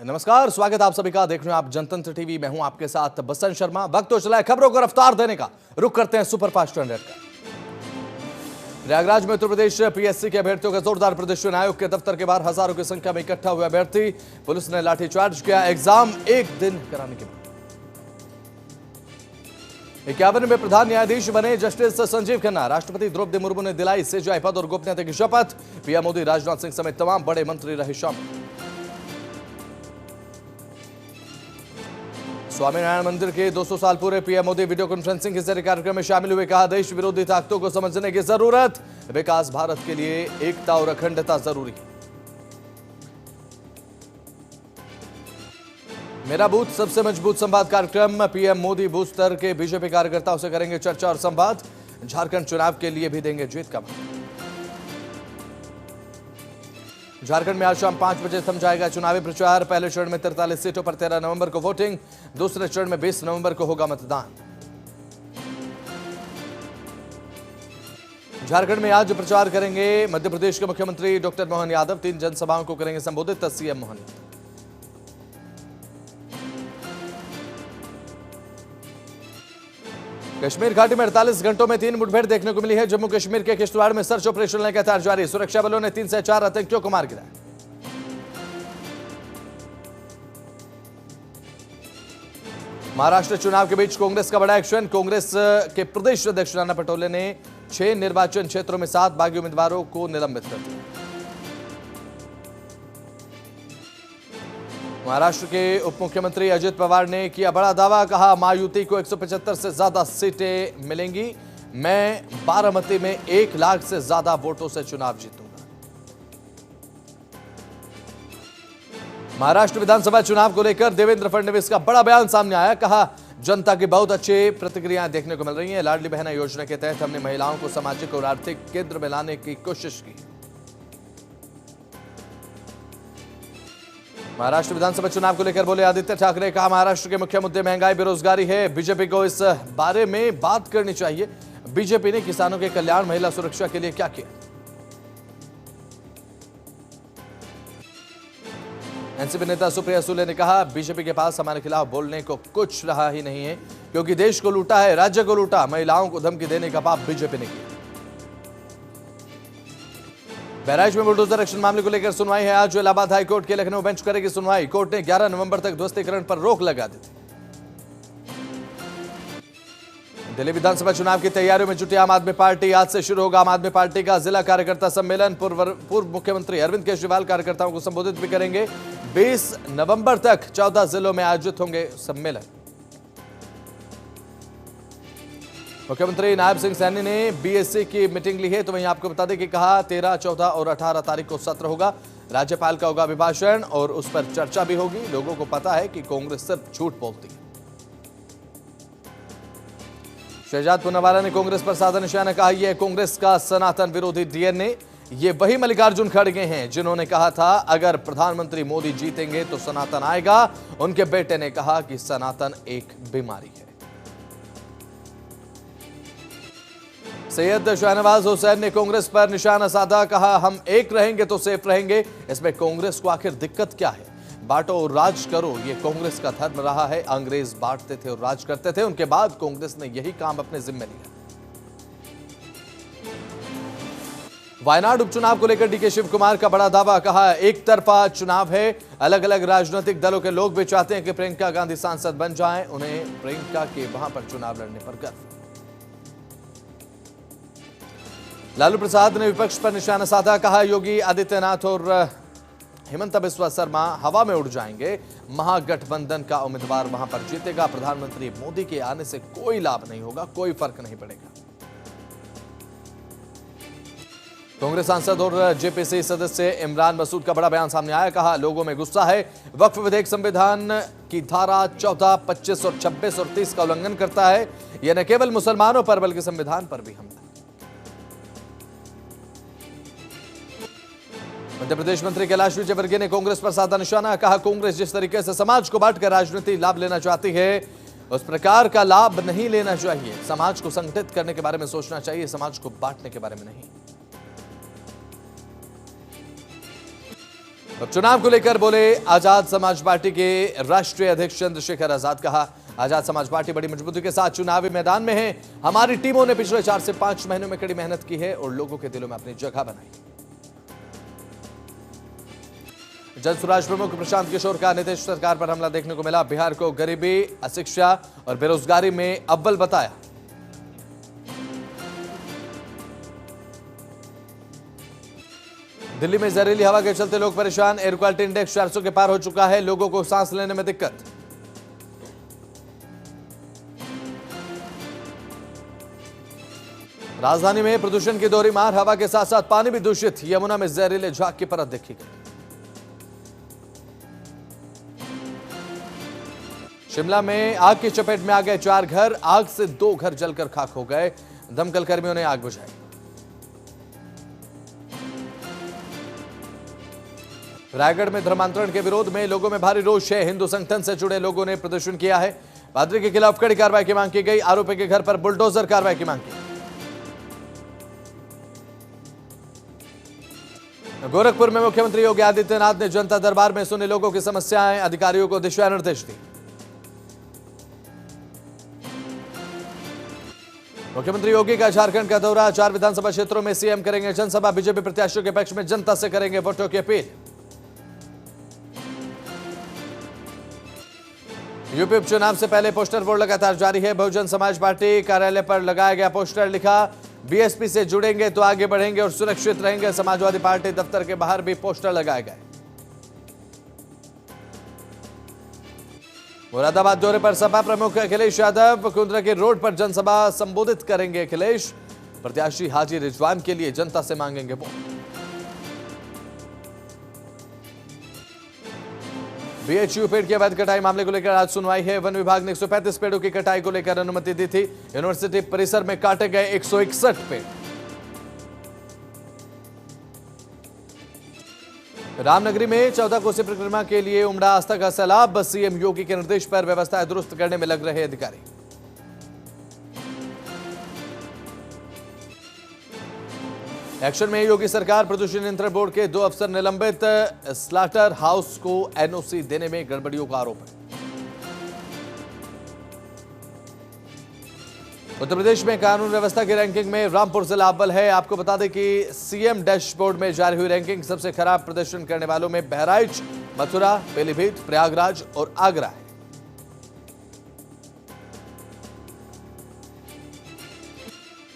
नमस्कार, स्वागत आप सभी का। देख रहे हैं आप जनतंत्र टीवी। मैं हूं आपके साथ बसंत शर्मा। वक्त तो चला है खबरों को रफ्तार देने का। रुक करते हैं सुपरफास्ट ट्रेंड का। प्रयागराज में उत्तर प्रदेश पीएससी के अभ्यर्थियों का जोरदार प्रदर्शन। आयोग के दफ्तर के बाहर हजारों की संख्या में इकट्ठा हुए अभ्यर्थी। पुलिस ने लाठीचार्ज किया। एग्जाम एक दिन कराने के बाद 51वें प्रधान न्यायाधीश बने जस्टिस संजीव खन्ना। राष्ट्रपति द्रौपदी मुर्मू ने दिलाई सीजेआई पद और गोपनीयता की शपथ। पीएम मोदी, राजनाथ सिंह समेत तमाम बड़े मंत्री रहे शामिल। स्वामीनारायण मंदिर के 200 साल पूरे। पीएम मोदी वीडियो कॉन्फ्रेंसिंग के जरिए कार्यक्रम में शामिल हुए। कहा, देश विरोधी ताकतों को समझने की जरूरत। विकास भारत के लिए एकता और अखंडता जरूरी है। मेरा बूथ सबसे मजबूत संवाद कार्यक्रम। पीएम मोदी बूथ स्तर के बीजेपी कार्यकर्ताओं से करेंगे चर्चा और संवाद। झारखंड चुनाव के लिए भी देंगे जीत का मंत्र। झारखंड में आज शाम 5 बजे थम जाएगा चुनावी प्रचार। पहले चरण में 43 सीटों पर 13 नवंबर को वोटिंग। दूसरे चरण में 20 नवंबर को होगा मतदान। झारखंड में आज प्रचार करेंगे मध्य प्रदेश के मुख्यमंत्री डॉक्टर मोहन यादव। 3 जनसभाओं को करेंगे संबोधित सीएम मोहन यादव। कश्मीर घाटी में 48 घंटों में 3 मुठभेड़ देखने को मिली है। जम्मू कश्मीर के किश्तवाड़ में सर्च ऑपरेशन लगातार जारी। सुरक्षा बलों ने 3 से 4 आतंकियों को मार गिराया। महाराष्ट्र चुनाव के बीच कांग्रेस का बड़ा एक्शन। कांग्रेस के प्रदेश अध्यक्ष नाना पटोले ने 6 निर्वाचन क्षेत्रों में 7 बागी उम्मीदवारों को निलंबित कर दिया। महाराष्ट्र के उप मुख्यमंत्री अजित पवार ने किया बड़ा दावा। कहा, महायुति को 175 से ज्यादा सीटें मिलेंगी। मैं बारामती में 1 लाख से ज्यादा वोटों से चुनाव जीतूंगा। महाराष्ट्र विधानसभा चुनाव को लेकर देवेंद्र फडणवीस का बड़ा बयान सामने आया। कहा, जनता की बहुत अच्छी प्रतिक्रियाएं देखने को मिल रही हैं। लाडली बहना योजना के तहत हमने महिलाओं को सामाजिक और आर्थिक केंद्र में लाने की कोशिश की। महाराष्ट्र विधानसभा चुनाव को लेकर बोले आदित्य ठाकरे। कहा, महाराष्ट्र के मुख्य मुद्दे महंगाई, बेरोजगारी है। बीजेपी को इस बारे में बात करनी चाहिए। बीजेपी ने किसानों के कल्याण, महिला सुरक्षा के लिए क्या किया। एनसीपी नेता सुप्रिया सुले ने कहा, बीजेपी के पास हमारे खिलाफ बोलने को कुछ रहा ही नहीं है, क्योंकि देश को लूटा है, राज्य को लूटा। महिलाओं को धमकी देने का पाप बीजेपी ने किया। बहराइच में बुलडोजर एक्शन मामले को लेकर सुनवाई है आज। इलाहाबाद हाईकोर्ट के लखनऊ बेंच करेगी सुनवाई। कोर्ट ने 11 नवंबर तक ध्वस्तीकरण पर रोक लगा दी थी। दिल्ली विधानसभा चुनाव की तैयारियों में जुटी आम आदमी पार्टी। आज से शुरू होगा आम आदमी पार्टी का जिला कार्यकर्ता सम्मेलन। पूर्व मुख्यमंत्री अरविंद केजरीवाल कार्यकर्ताओं को संबोधित भी करेंगे। 20 नवंबर तक 14 जिलों में आयोजित होंगे सम्मेलन। मुख्यमंत्री नायब सिंह सैनी ने बीएससी की मीटिंग ली है, तो वहीं आपको बता दें कि कहा 13, 14 और 18 तारीख को सत्र होगा। राज्यपाल का होगा अभिभाषण और उस पर चर्चा भी होगी। लोगों को पता है कि कांग्रेस सिर्फ झूठ बोलती है। शहजाद पूनावाला ने कांग्रेस पर साधा निशाना। कहा, यह कांग्रेस का सनातन विरोधी डीएनए। ये वही मल्लिकार्जुन खड़गे हैं जिन्होंने कहा था अगर प्रधानमंत्री मोदी जीतेंगे तो सनातन आएगा। उनके बेटे ने कहा कि सनातन एक बीमारी है। सैयद शाहनवाज हुसैन ने कांग्रेस पर निशाना साधा। कहा, हम एक रहेंगे तो सेफ रहेंगे। इसमें कांग्रेस को आखिर दिक्कत क्या है? बांटो और राज करो, ये कांग्रेस का धर्म रहा है। अंग्रेज बांटते थे और राज करते थे, उनके बाद कांग्रेस ने यही काम अपने जिम्मे लिया। वायनाड उपचुनाव को लेकर डीके शिव कुमार का बड़ा दावा। कहा, एक तरफा चुनाव है। अलग अलग राजनीतिक दलों के लोग भी चाहते हैं कि प्रियंका गांधी सांसद बन जाएं। उन्हें प्रियंका के वहां पर चुनाव लड़ने पर गर्व। लालू प्रसाद ने विपक्ष पर निशाना साधा। कहा, योगी आदित्यनाथ और हेमंत बिस्वा शर्मा हवा में उड़ जाएंगे। महागठबंधन का उम्मीदवार वहां पर जीतेगा। प्रधानमंत्री मोदी के आने से कोई लाभ नहीं होगा, कोई फर्क नहीं पड़ेगा। कांग्रेस सांसद और जेपीसी सदस्य इमरान मसूद का बड़ा बयान सामने आया। कहा, लोगों में गुस्सा है। वक्फ विधेयक संविधान की धारा 14, 25 और 26 और 30 का उल्लंघन करता है। यह न केवल मुसलमानों पर बल्कि संविधान पर भी हमला। मध्य प्रदेश मंत्री कैलाश विजयवर्गीय ने कांग्रेस पर साधा निशाना। कहा, कांग्रेस जिस तरीके से समाज को बांटकर राजनीति लाभ लेना चाहती है, उस प्रकार का लाभ नहीं लेना चाहिए। समाज को संगठित करने के बारे में सोचना चाहिए, समाज को बांटने के बारे में नहीं। उपचुनाव को लेकर बोले आजाद समाज पार्टी के राष्ट्रीय अध्यक्ष चंद्रशेखर आजाद। कहा, आजाद समाज पार्टी बड़ी मजबूती के साथ चुनावी मैदान में है। हमारी टीमों ने पिछले 4 से 5 महीनों में कड़ी मेहनत की है और लोगों के दिलों में अपनी जगह बनाई। जन स्वराज प्रमुख प्रशांत किशोर का नीतीश सरकार पर हमला देखने को मिला। बिहार को गरीबी, अशिक्षा और बेरोजगारी में अव्वल बताया। दिल्ली में जहरीली हवा के चलते लोग परेशान। एयर क्वालिटी इंडेक्स 400 के पार हो चुका है। लोगों को सांस लेने में दिक्कत। राजधानी में प्रदूषण की दोहरी मार। हवा के साथ साथ पानी भी दूषित। यमुना में जहरीले झाग की परत देखी गई। शिमला में आग की चपेट में आ गए 4 घर। आग से 2 घर जलकर खाक हो गए। दमकल कर्मियों ने आग बुझाई। रायगढ़ में धर्मांतरण के विरोध में लोगों में भारी रोष है। हिंदू संगठन से जुड़े लोगों ने प्रदर्शन किया है। पादरी के खिलाफ कड़ी कार्रवाई की मांग की गई। आरोपी के घर पर बुलडोजर कार्रवाई की मांग की। गोरखपुर में मुख्यमंत्री योगी आदित्यनाथ ने जनता दरबार में सुनी लोगों की समस्याएं। अधिकारियों को दिशा निर्देश दिए। मुख्यमंत्री योगी का झारखंड का दौरा। 4 विधानसभा क्षेत्रों में सीएम करेंगे जनसभा। बीजेपी प्रत्याशियों के पक्ष में जनता से करेंगे वोटों की अपील। यूपी उपचुनाव से पहले पोस्टर बोर्ड लगातार जारी है। बहुजन समाज पार्टी कार्यालय पर लगाया गया पोस्टर। लिखा, बीएसपी से जुड़ेंगे तो आगे बढ़ेंगे और सुरक्षित रहेंगे। समाजवादी पार्टी दफ्तर के बाहर भी पोस्टर लगाए गए। मुरादाबाद दौरे पर सपा प्रमुख अखिलेश यादव कुंद्रा के रोड पर जनसभा संबोधित करेंगे अखिलेश। प्रत्याशी हाजी रिजवान के लिए जनता से मांगेंगे वोट। बीएचयू पेड़ की अवैध कटाई मामले को लेकर आज सुनवाई है। वन विभाग ने 135 पेड़ों की कटाई को लेकर अनुमति दी थी। यूनिवर्सिटी परिसर में काटे गए 161 पेड़। रामनगरी में 14 कोसी परिक्रमा के लिए उमड़ा आस्था का सैलाब। सीएम योगी के निर्देश पर व्यवस्थाएं दुरुस्त करने में लग रहे अधिकारी। एक्शन में योगी सरकार। प्रदूषण नियंत्रण बोर्ड के 2 अफसर निलंबित। स्लाटर हाउस को एनओसी देने में गड़बड़ियों का आरोप है। उत्तर प्रदेश में कानून व्यवस्था की रैंकिंग में रामपुर जिला अव्वल है। आपको बता दें कि सीएम डैशबोर्ड में जारी हुई रैंकिंग सबसे खराब प्रदर्शन करने वालों में बहराइच, मथुरा, पीलीभीत, प्रयागराज और आगरा है।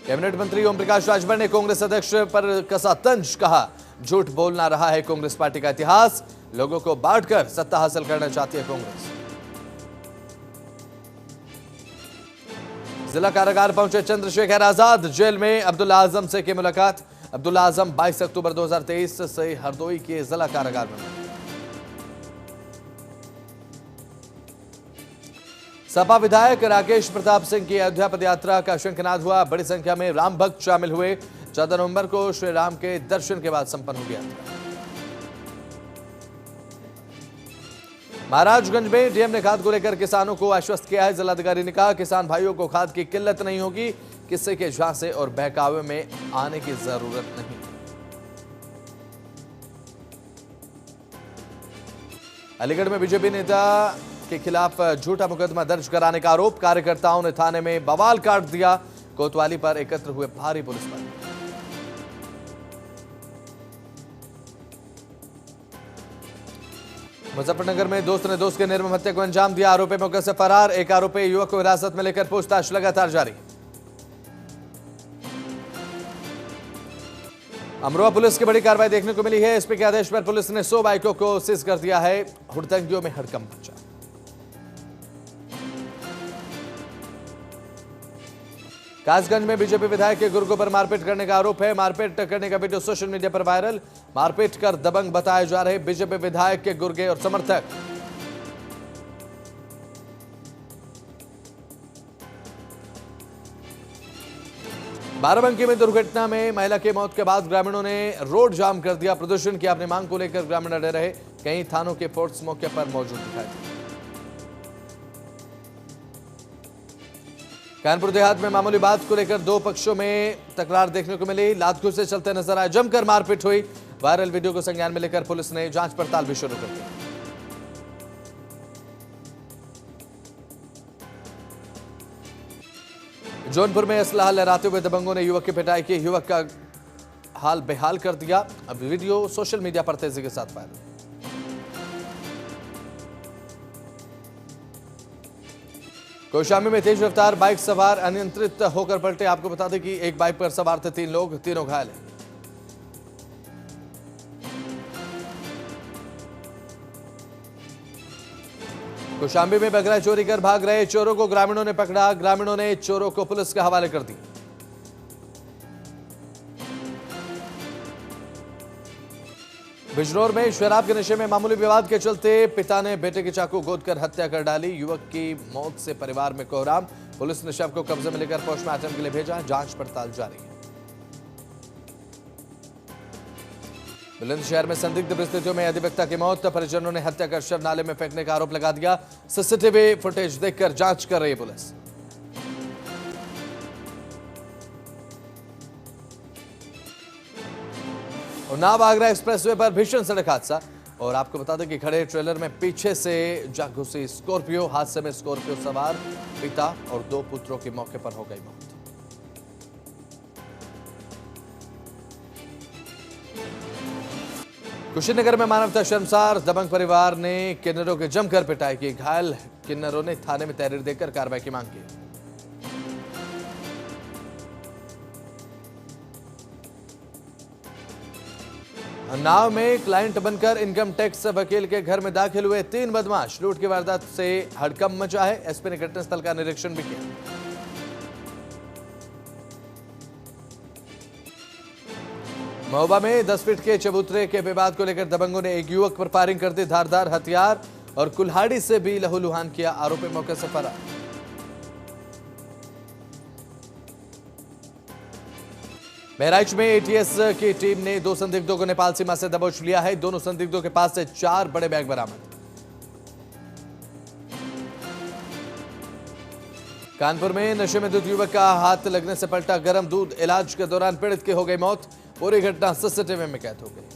कैबिनेट मंत्री ओम प्रकाश राजभर ने कांग्रेस अध्यक्ष पर कसा तंज। कहा, झूठ बोलना रहा है कांग्रेस पार्टी का इतिहास। लोगों को बांटकर सत्ता हासिल करना चाहती है कांग्रेस। जिला कारागार पहुंचे चंद्रशेखर आजाद। जेल में अब्दुल्ला आजम से की मुलाकात। अब्दुल्ला आजम 22 अक्टूबर 2023 से हरदोई के जिला कारागार में। सपा विधायक राकेश प्रताप सिंह की अयोध्या पदयात्रा का शंखनाद हुआ। बड़ी संख्या में राम भक्त शामिल हुए। 14 नवंबर को श्री राम के दर्शन के बाद संपन्न हो गया। महाराजगंज में डीएम ने खाद को लेकर किसानों को आश्वस्त किया है। जिलाधिकारी ने कहा, किसान भाइयों को खाद की किल्लत नहीं होगी। किसी के झांसे और बहकावे में आने की जरूरत नहीं। अलीगढ़ में बीजेपी नेता के खिलाफ झूठा मुकदमा दर्ज कराने का आरोप। कार्यकर्ताओं ने थाने में बवाल काट दिया। कोतवाली पर एकत्र हुए भारी पुलिस बल। मुजफ्फरनगर में दोस्त ने दोस्त के निर्मम हत्या को अंजाम दिया। आरोपी मौके से फरार। एक आरोपी युवक को हिरासत में लेकर पूछताछ लगातार जारी। अमरोहा पुलिस की बड़ी कार्रवाई देखने को मिली है। एसपी के आदेश पर पुलिस ने 100 बाइकों को सीज कर दिया है। हुड़दंगियों में हड़कंप मचा। कासगंज में बीजेपी विधायक के गुर्गों पर मारपीट करने का आरोप है। मारपीट करने का वीडियो सोशल मीडिया पर वायरल। मारपीट कर दबंग बताए जा रहे बीजेपी विधायक के गुर्गे और समर्थक। बाराबंकी में दुर्घटना में महिला की मौत के बाद ग्रामीणों ने रोड जाम कर दिया। प्रदर्शन की अपनी मांग को लेकर ग्रामीण अड़े रहे। कई थानों के फोर्स मौके पर मौजूद दिखाई दिए। कानपुर देहात में मामूली बात को लेकर 2 पक्षों में तकरार देखने को मिली। लात घूंसे चलते नजर आए। जमकर मारपीट हुई। वायरल वीडियो को संज्ञान में लेकर पुलिस ने जांच पड़ताल भी शुरू कर दी। जौनपुर में असलाह लहराते हुए दबंगों ने युवक की पिटाई की, युवक का हाल बेहाल कर दिया। अब वीडियो सोशल मीडिया पर तेजी के साथ वायरल। कौशाम्बी में तेज रफ्तार बाइक सवार अनियंत्रित होकर पलटे। आपको बता दें कि एक बाइक पर सवार थे 3 लोग, तीनों घायल हैं। कौशाम्बी में बकरा चोरी कर भाग रहे चोरों को ग्रामीणों ने पकड़ा। ग्रामीणों ने चोरों को पुलिस के हवाले कर दिया। बिजनौर में शराब के नशे में मामूली विवाद के चलते पिता ने बेटे की चाकू गोदकर हत्या कर डाली। युवक की मौत से परिवार में कोहराम। पुलिस ने शव को कब्जे में लेकर पोस्टमार्टम के लिए भेजा। जांच पड़ताल जारी है। बुलंदशहर में संदिग्ध परिस्थितियों में अधिवक्ता की मौत। परिजनों ने हत्या कर शव नाले में फेंकने का आरोप लगा दिया। सीसीटीवी फुटेज देखकर जांच कर रही है पुलिस। उन्नाव आगरा एक्सप्रेसवे पर भीषण सड़क हादसा। और आपको बता दें कि खड़े ट्रेलर में पीछे से जा घुसी स्कॉर्पियो। हादसे में स्कॉर्पियो सवार पिता और 2 पुत्रों की मौके पर हो गई मौत। कुशीनगर में मानवता शर्मसार। दबंग परिवार ने किन्नरों की जमकर पिटाई की। घायल किन्नरों ने थाने में तहरीर देकर कार्रवाई की मांग की। नाव में क्लाइंट बनकर इनकम टैक्स वकील के घर में दाखिल हुए 3 बदमाश। लूट की वारदात से हड़कंप मचा है। एसपी ने घटनास्थल का निरीक्षण भी किया। महोबा में 10 फीट के चबूतरे के विवाद को लेकर दबंगों ने एक युवक पर फायरिंग कर दी। धारदार हथियार और कुल्हाड़ी से भी लहूलुहान किया। आरोपी मौके से फरार। बहराइच में एटीएस की टीम ने 2 संदिग्धों को नेपाल सीमा से दबोच लिया है। दोनों संदिग्धों के पास से 4 बड़े बैग बरामद। कानपुर में नशे में धुत युवक का हाथ लगने से पलटा गर्म दूध। इलाज के दौरान पीड़ित की हो गई मौत। पूरी घटना सीसीटीवी में कैद हो गई।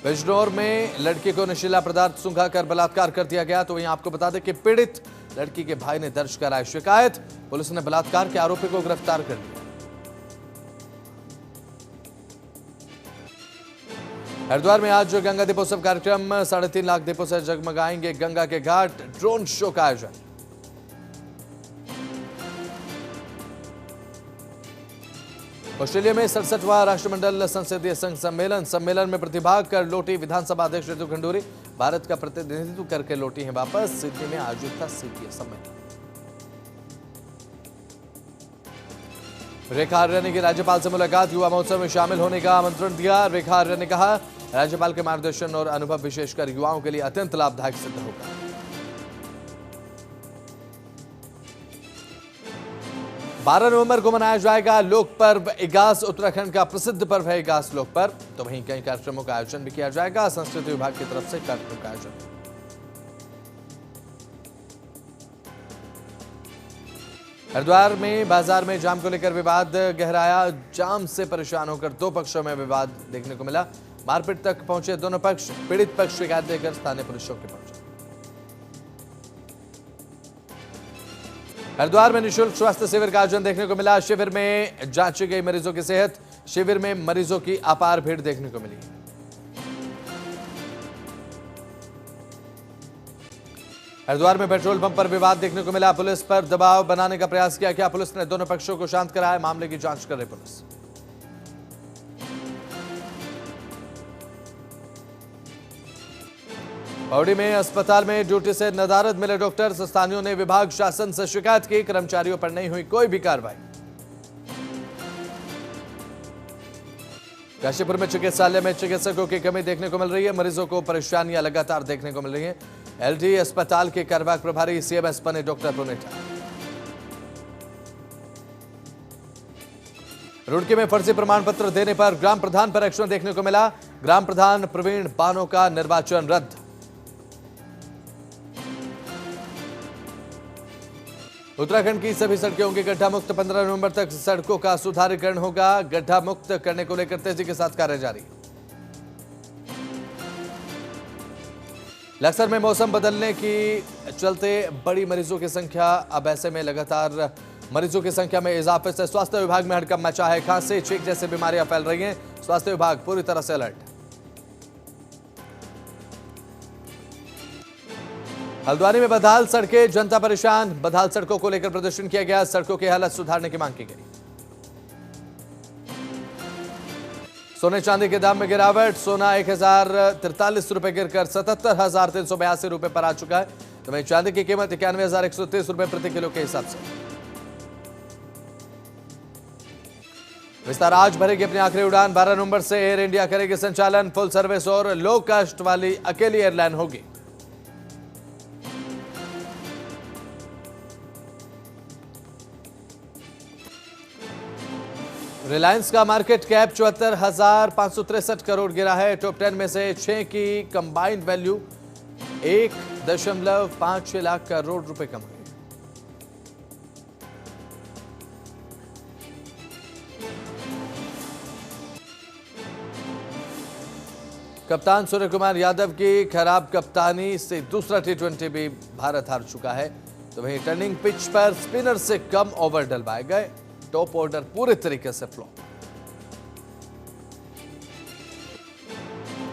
बिजनौर में लड़की को नशीला पदार्थ सूंघाकर बलात्कार कर दिया गया। तो वहीं आपको बता दें कि पीड़ित लड़की के भाई ने दर्ज कराई शिकायत। पुलिस ने बलात्कार के आरोपी को गिरफ्तार कर लिया। हरिद्वार में आज गंगा दीपोत्सव कार्यक्रम। 3.5 लाख दीपों से जगमगाएंगे गंगा के घाट। ड्रोन शो का आयोजन। ऑस्ट्रेलिया में 67वां राष्ट्रमंडल संसदीय संघ सम्मेलन में प्रतिभाग कर लौटी विधानसभा अध्यक्ष रितु खंडूरी। भारत का प्रतिनिधित्व करके लौटी हैं वापस। सिडनी में आयोजित था सीपीए सम्मेलन। रेखा आर्य ने की राज्यपाल से मुलाकात। युवा महोत्सव में शामिल होने का आमंत्रण दिया। रेखा आर्य ने कहा राज्यपाल के मार्गदर्शन और अनुभव विशेषकर युवाओं के लिए अत्यंत लाभदायक सिद्ध होगा। 12 नवंबर को मनाया जाएगा लोक पर्व इगास। उत्तराखंड का प्रसिद्ध पर्व है इगास लोक पर्व। तो वहीं कई कार्यक्रमों का आयोजन भी किया जाएगा। संस्कृति विभाग की तरफ से कार्यक्रम का आयोजन। हरिद्वार में बाजार में जाम को लेकर विवाद गहराया। जाम से परेशान होकर 2 पक्षों में विवाद देखने को मिला। मारपीट तक पहुंचे दोनों पक्ष। पीड़ित पक्ष शिकायत देकर स्थानीय पुलिस चौकी पहुंचे। हरिद्वार में निःशुल्क स्वास्थ्य शिविर का आयोजन देखने को मिला। शिविर में जांची गई मरीजों की सेहत। शिविर में मरीजों की अपार भीड़ देखने को मिली। हरिद्वार में पेट्रोल पंप पर विवाद देखने को मिला। पुलिस पर दबाव बनाने का प्रयास किया गया। पुलिस ने दोनों पक्षों को शांत कराया। मामले की जांच कर रही पुलिस। पौड़ी में अस्पताल में ड्यूटी से नदारद मिले डॉक्टर। स्थानीयों ने विभाग शासन से शिकायत की। कर्मचारियों पर नहीं हुई कोई भी कार्रवाई। काशीपुर में चिकित्सालय में चिकित्सकों की कमी देखने को मिल रही है। मरीजों को परेशानियां लगातार देखने को मिल रही हैं। एलडी अस्पताल के कार्यवाहक प्रभारी सीएमएस बने डॉक्टर पुनेठा। रुड़की में फर्जी प्रमाण पत्र देने पर ग्राम प्रधान पर एक्शन देखने को मिला। ग्राम प्रधान प्रवीण बानो का निर्वाचन रद्द। उत्तराखंड की सभी सड़कें होंगी गड्ढा मुक्त। 15 नवंबर तक सड़कों का सुधारीकरण होगा। गड्ढा मुक्त करने को लेकर तेजी के साथ कार्य जारी। लक्सर में मौसम बदलने की चलते बड़ी मरीजों की संख्या। अब ऐसे में लगातार मरीजों की संख्या में इजाफे से स्वास्थ्य विभाग में हड़कंप मचा है। खांसी, छींक जैसी बीमारियां फैल रही हैं। स्वास्थ्य विभाग पूरी तरह से अलर्ट। हल्द्वानी में बदहाल सड़कें, जनता परेशान। बदहाल सड़कों को लेकर प्रदर्शन किया गया। सड़कों की हालत सुधारने की मांग की गई। सोने चांदी के दाम में गिरावट। सोना 1043 रुपए गिरकर 77,382 रुपए पर आ चुका है। तो वहीं चांदी की कीमत 91,130 रुपए प्रति किलो के हिसाब से। विस्तार आज भरेगी अपनी आखिरी उड़ान। 12 नवंबर से एयर इंडिया करेगी संचालन। फुल सर्विस और लो कास्ट वाली अकेली एयरलाइन होगी। रिलायंस का मार्केट कैप 74,563 करोड़ गिरा है। टॉप 10 में से 6 की कंबाइंड वैल्यू 1.56 लाख करोड़ रुपए कम हुई। कप्तान सूर्य कुमार यादव की खराब कप्तानी से दूसरा T20 भी भारत हार चुका है। तो वहीं टर्निंग पिच पर स्पिनर से कम ओवर डलवाए गए। टॉप ऑर्डर पूरे तरीके से फ्लॉप।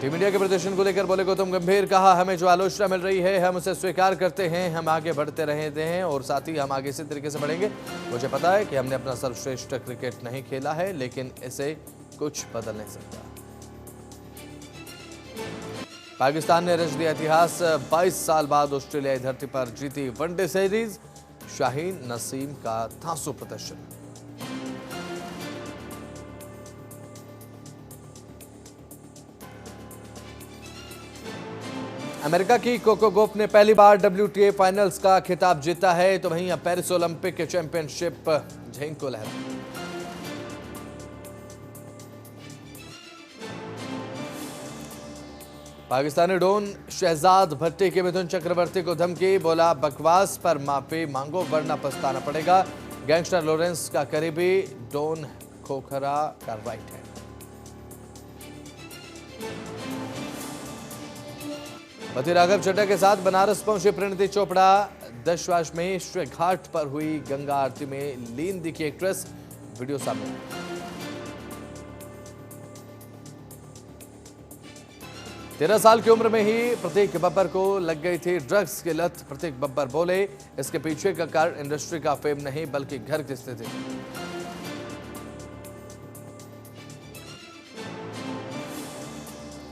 टीम इंडिया के प्रदर्शन को लेकर बोले गौतम गंभीर। कहा, हमें जो आलोचना मिल रही है हम उसे स्वीकार करते हैं। हम आगे बढ़ते रहते हैं और साथ ही हम आगे इसी तरीके से बढ़ेंगे। मुझे पता है कि हमने अपना सर्वश्रेष्ठ क्रिकेट नहीं खेला है, लेकिन इसे कुछ बदल नहीं सकता। पाकिस्तान ने रच दिया इतिहास। 22 साल बाद ऑस्ट्रेलियाई धरती पर जीती वनडे सीरीज। शाहीन नसीम का धांसू प्रदर्शन। अमेरिका की कोको गॉफ ने पहली बार WTA फाइनल्स का खिताब जीता है। तो वहीं अब पेरिस ओलंपिक चैंपियनशिप झेंग को लहरा। पाकिस्तानी डॉन शहजाद भट्टी के मिथुन चक्रवर्ती को धमकी। बोला, बकवास पर माफी मांगो वरना पछताना पड़ेगा। गैंगस्टर लॉरेंस का करीबी डॉन खोखरा का राइट है। पति राघव चड्ढा के साथ बनारस पहुंची परिणीति चोपड़ा। दशाश्वमेध घाट पर हुई गंगा आरती में लीन दिखी एक्ट्रेस। वीडियो सामने आया। 13 साल की उम्र में ही प्रतीक बब्बर को लग गई थी ड्रग्स की लत। प्रतीक बब्बर बोले, इसके पीछे का कारण इंडस्ट्री का फेम नहीं बल्कि घर की स्थिति।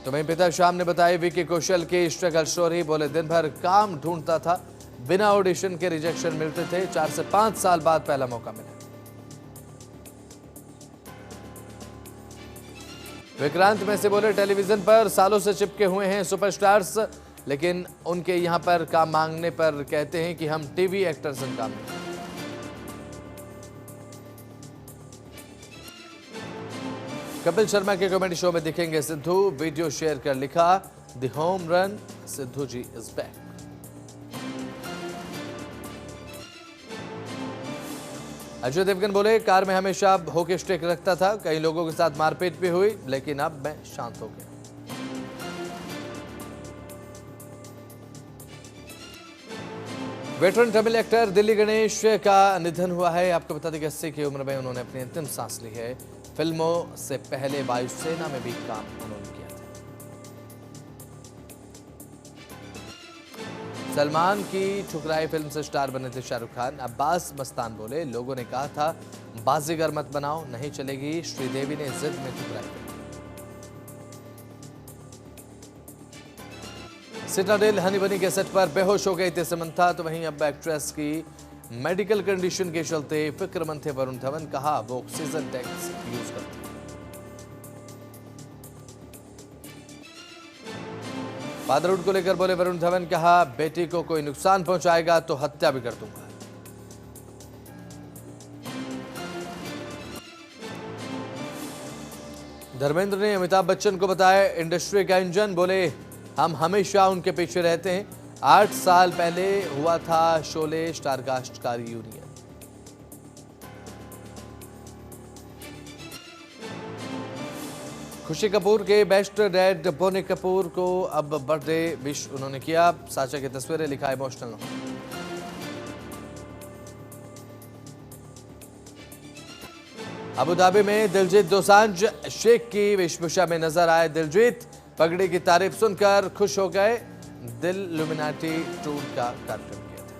तो वहीं पिता श्याम ने बताई विकी कौशल की स्ट्रगल स्टोरी। बोले, दिन भर काम ढूंढता था, बिना ऑडिशन के रिजेक्शन मिलते थे। 4 से 5 साल बाद पहला मौका मिला। विक्रांत में से बोले, टेलीविजन पर सालों से चिपके हुए हैं सुपरस्टार्स, लेकिन उनके यहां पर काम मांगने पर कहते हैं कि हम टीवी एक्टर्स हैं काम। कपिल शर्मा के कॉमेडी शो में दिखेंगे सिद्धू। वीडियो शेयर कर लिखा, the home run Sidhu ji is back. Ajay Devgan बोले, कार में हमेशा हॉकी स्टिक रखता था। कई लोगों के साथ मारपीट भी हुई, लेकिन अब मैं शांत हो गया। वेटरन तमिल एक्टर दिल्ली गणेश का निधन हुआ है। आपको बता दें कि 80 की उम्र में उन्होंने अपनी अंतिम सांस ली है। फिल्मों से पहले वायुसेना में भी काम उन्होंने किया था। सलमान की ठुकराई फिल्म से स्टार बने थे शाहरुख खान। अब्बास मस्तान बोले, लोगों ने कहा था बाजीगर मत बनाओ, नहीं चलेगी। श्रीदेवी ने जिद में ठुकराई। सिटाडेल हनी बनी के सेट पर बेहोश हो गई थी समंथा। तो वहीं अब एक्ट्रेस की मेडिकल कंडीशन के चलते फिक्रमंद थे वरुण धवन। कहा, वो ऑक्सीजन टैंक्स यूज करते। फादरहुड को लेकर बोले वरुण धवन। कहा, बेटी को कोई नुकसान पहुंचाएगा तो हत्या भी कर दूंगा। धर्मेंद्र ने अमिताभ बच्चन को बताया इंडस्ट्री का इंजन। बोले, हम हमेशा उनके पीछे रहते हैं। 8 साल पहले हुआ था शोले स्टारकास्ट का यूनियन। खुशी कपूर के बेस्ट डैड बोनी कपूर को अब बर्थडे विश उन्होंने किया। साचा की तस्वीरें, लिखा इमोशनल नोट। अबू धाबी में दिलजीत दोसांझ शेख की वेशभूषा में नजर आए। दिलजीत पगड़ी की तारीफ सुनकर खुश हो गए। दिल लुमिनाटी टूर का कार्यक्रम किया था।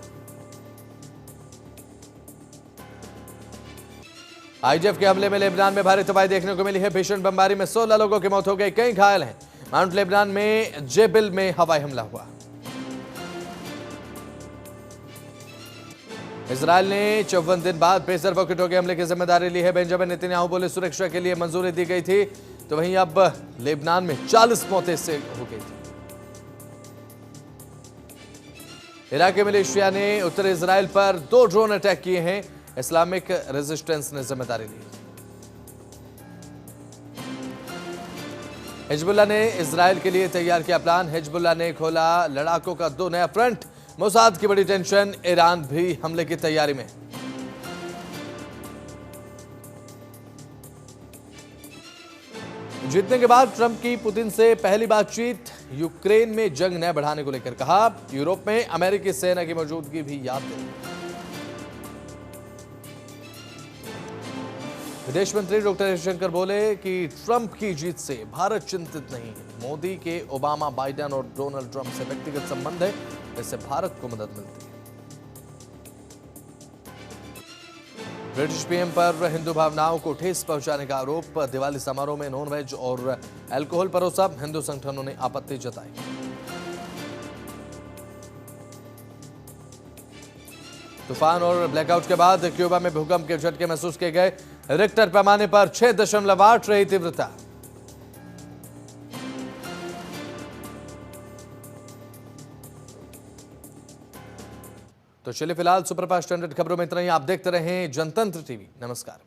आईजीएफ के हमले में लेबनान में भारी तबाही देखने को मिली है। भीषण बमबारी में 16 लोगों की मौत हो गई, कई घायल हैं। माउंट लेबनान में जेबिल में हवाई हमला हुआ। इजरायल ने 54 दिन बाद पेसर वॉकी-टॉकी हमले की जिम्मेदारी ली है। बेंजामिन नेतन्याहू बोले सुरक्षा के लिए मंजूरी दी गई थी, तो वहीं अब लेबनान में 40 मौतें से हो गई थी। इराकी मिलिशिया ने उत्तरी इजरायल पर 2 ड्रोन अटैक किए हैं। इस्लामिक रेजिस्टेंस ने जिम्मेदारी ली। हिजबुल्लाह ने इजरायल के लिए तैयार किया प्लान। हिजबुल्लाह ने खोला लड़ाकों का 2 नया फ्रंट। मोसाद की बड़ी टेंशन, ईरान भी हमले की तैयारी में। जीतने के बाद ट्रंप की पुतिन से पहली बातचीत। यूक्रेन में जंग न बढ़ाने को लेकर कहा। यूरोप में अमेरिकी सेना की मौजूदगी भी याद दी। विदेश मंत्री डॉक्टर एस जयशंकर बोले कि ट्रंप की जीत से भारत चिंतित नहीं है। मोदी के ओबामा, बाइडेन और डोनाल्ड ट्रंप से व्यक्तिगत संबंध है, इससे भारत को मदद मिलती है। ब्रिटिश पीएम पर हिंदू भावनाओं को ठेस पहुंचाने का आरोप। दिवाली समारोह में नॉनवेज और अल्कोहल परोसा, हिंदू संगठनों ने आपत्ति जताई। तूफान और ब्लैकआउट के बाद क्यूबा में भूकंप के झटके महसूस किए गए। रिक्टर पैमाने पर 6.8 रही तीव्रता। तो चलिए फिलहाल सुपरफास्ट 100 खबरों में इतना ही। आप देखते रहें जनतंत्र टीवी। नमस्कार।